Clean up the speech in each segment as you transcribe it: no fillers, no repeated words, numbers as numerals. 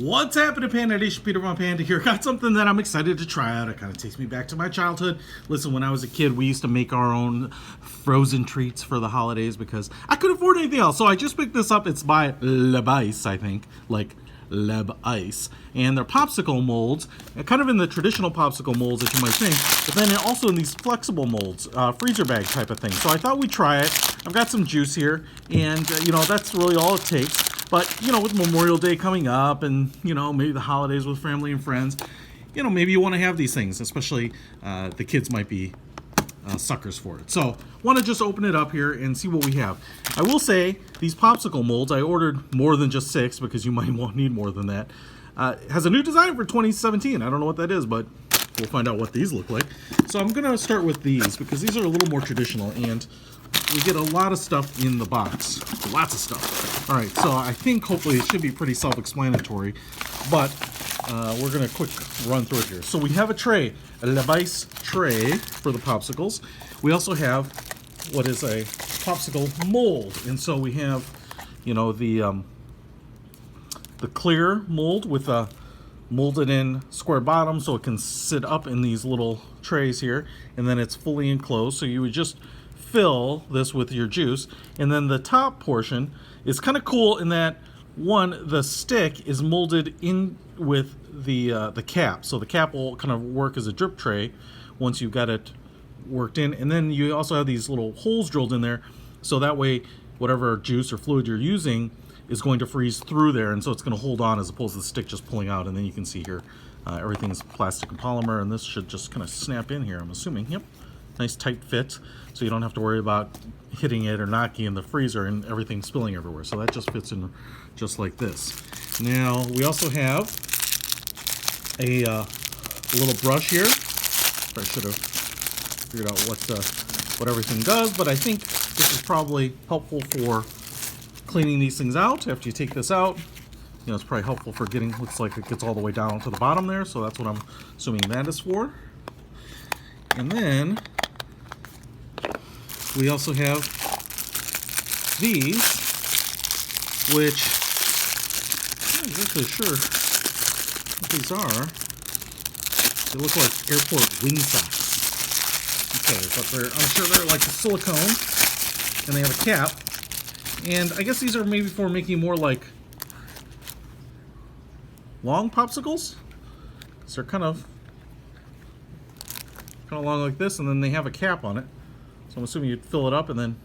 What's happening, Panda Nation? Peter Von Panda here. Got something that I'm excited to try out. It kind of takes me back to my childhood. Listen, when I was a kid, we used to make our own frozen treats for the holidays because I couldn't afford anything else. So I just picked this up. It's by Lebice, I think, like Lebice. And they're popsicle molds, kind of in the traditional popsicle molds that you might think, but then also in these flexible molds, freezer bag type of thing. So I thought we'd try it. I've got some juice here, and that's really all it takes. But, with Memorial Day coming up and, maybe the holidays with family and friends, maybe you want to have these things, especially the kids might be suckers for it. So, want to just open it up here and see what we have. I will say, these popsicle molds, I ordered more than just 6 because you might need more than that. Has a new design for 2017. I don't know what that is, but we'll find out what these look like. So I'm going to start with these because these are a little more traditional and we get a lot of stuff in the box. Lots of stuff. All right, so I think hopefully it should be pretty self-explanatory, but we're going to quick run through it here. So we have a tray, a Lebice tray for the popsicles. We also have what is a popsicle mold. And so we have, the clear mold with a molded in square bottom so it can sit up in these little trays here, and then it's fully enclosed. So you would just fill this with your juice, and then the top portion is kind of cool in that the stick is molded in with the cap, so the cap will kind of work as a drip tray once you've got it worked in, and then you also have these little holes drilled in there, so that way whatever juice or fluid you're using is going to freeze through there, and so it's going to hold on as opposed to the stick just pulling out. And then you can see here everything's plastic and polymer, and this should just kind of snap in here, I'm assuming. Yep, nice tight fit, so you don't have to worry about hitting it or knocking in the freezer and everything spilling everywhere. So that just fits in just like this. Now we also have a little brush here. I should have figured out what everything does, but I think this is probably helpful for cleaning these things out. After you take this out, it's probably helpful for looks like it gets all the way down to the bottom there, so that's what I'm assuming that is for. And then we also have these, which I'm not exactly sure what these are. They look like airport wing socks. Okay, but I'm sure they're like a silicone, and they have a cap. And I guess these are maybe for making more like long popsicles. So they're kind of long like this, and then they have a cap on it. So I'm assuming you'd fill it up and then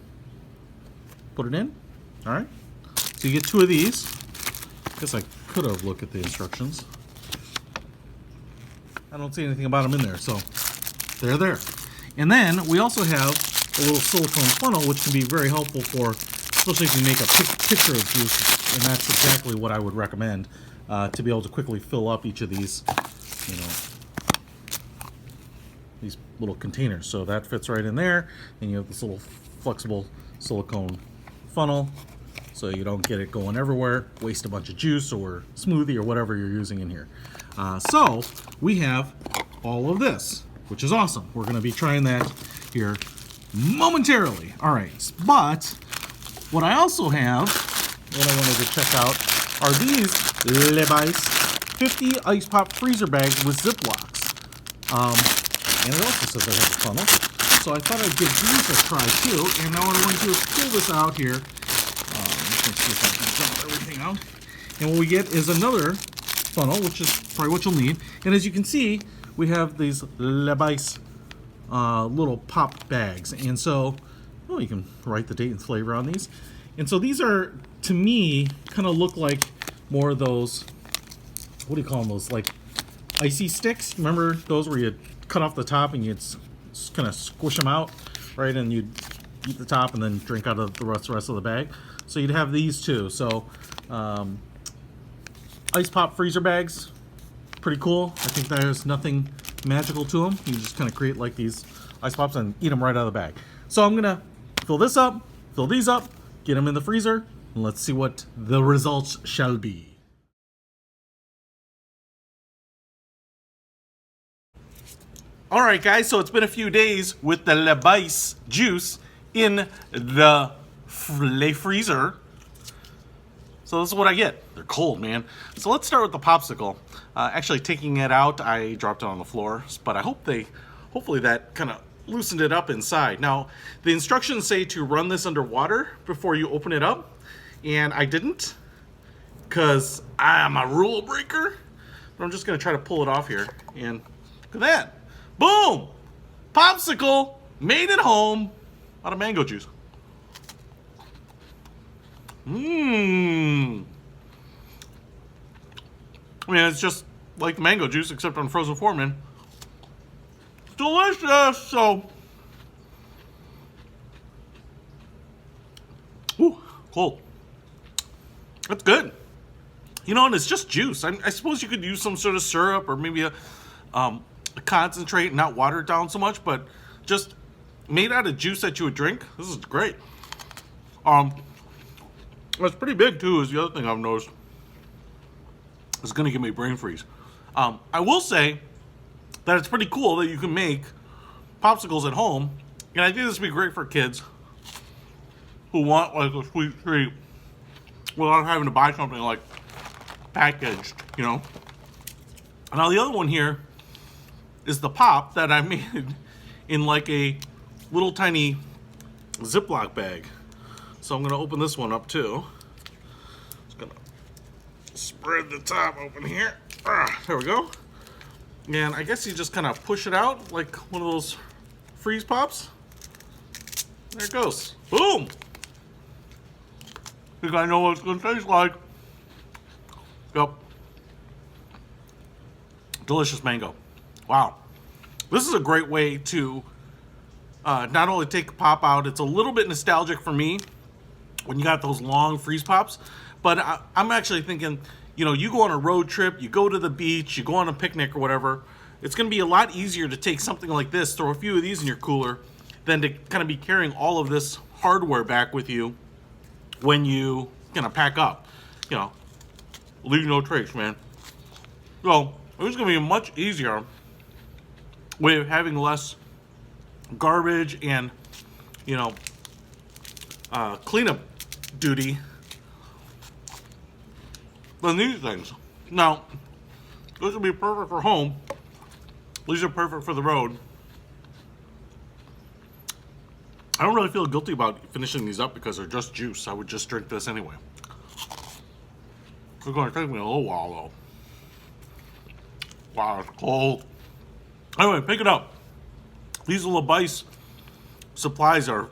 put it in. All right. So you get 2 of these. I guess I could have looked at the instructions. I don't see anything about them in there, so they're there. And then we also have a little silicone funnel, which can be very helpful for, especially if you make a picture of juice, and that's exactly what I would recommend, to be able to quickly fill up each of these, these little containers. So that fits right in there, and you have this little flexible silicone funnel, so you don't get it going everywhere, waste a bunch of juice or smoothie or whatever you're using in here. So we have all of this, which is awesome. We're going to be trying that here momentarily. All right, but what I also have, what I wanted to check out, are these Lebice 50 ice pop freezer bags with Ziplocs. And it also says they have a funnel. So I thought I'd give these a try too. And now what I want to do is pull this out here. Let's see if I can dump everything out. And what we get is another funnel, which is probably what you'll need. And as you can see, we have these Lebice little pop bags. And so, you can write the date and flavor on these. And so these are, to me, kind of look like more of those, what do you call them, those like icy sticks? Remember those where you cut off the top and you'd kind of squish them out, right? And you'd eat the top and then drink out of the rest of the bag. So you'd have these too. So ice pop freezer bags, pretty cool. I think there's nothing magical to them. You just kind of create like these ice pops and eat them right out of the bag. So I'm gonna fill this up, fill these up, get them in the freezer, and let's see what the results shall be. All right, guys, so it's been a few days with the Lebice juice in the freezer. So this is what I get. They're cold, man. So let's start with the popsicle. Actually, taking it out, I dropped it on the floor, but hopefully that kind of loosened it up inside. Now, the instructions say to run this under water before you open it up, and I didn't, because I'm a rule breaker. But I'm just gonna try to pull it off here, and look at that. Boom! Popsicle made at home out of mango juice. Mmm. I mean, it's just like mango juice, except on frozen form, man. Delicious. So, ooh, cold. That's good. You know, and it's just juice. I suppose you could use some sort of syrup or maybe a concentrate, not water it down so much, but just made out of juice that you would drink. This is great. It's pretty big too, is the other thing I've noticed. It's gonna give me brain freeze. I will say that it's pretty cool that you can make popsicles at home, and I think this would be great for kids who want like a sweet treat without having to buy something like packaged, you know. Now the other one here is the pop that I made in like a little tiny Ziploc bag. So I'm gonna open this one up too. Just gonna spread the top open here. There we go. And I guess you just kind of push it out like one of those freeze pops. There it goes. Boom! Think I know what it's gonna taste like. Yep. Delicious mango. Wow. This is a great way to not only take a pop out, it's a little bit nostalgic for me when you got those long freeze pops, but I'm actually thinking, you know, you go on a road trip, you go to the beach, you go on a picnic or whatever, it's going to be a lot easier to take something like this, throw a few of these in your cooler, than to kind of be carrying all of this hardware back with you when you kind of pack up. You know, leave no trace, man. So, it's going to be a much easier way of having less garbage and, you know, cleanup duty than these things. Now, this would be perfect for home. These are perfect for the road. I don't really feel guilty about finishing these up because they're just juice. I would just drink this anyway. It's going to take me a little while though. Wow, it's cold. Anyway, pick it up. These Lebice supplies are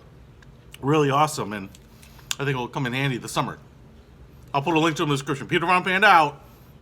really awesome, and I think it'll come in handy this summer. I'll put a link to them in the description. Peter Von Panda out.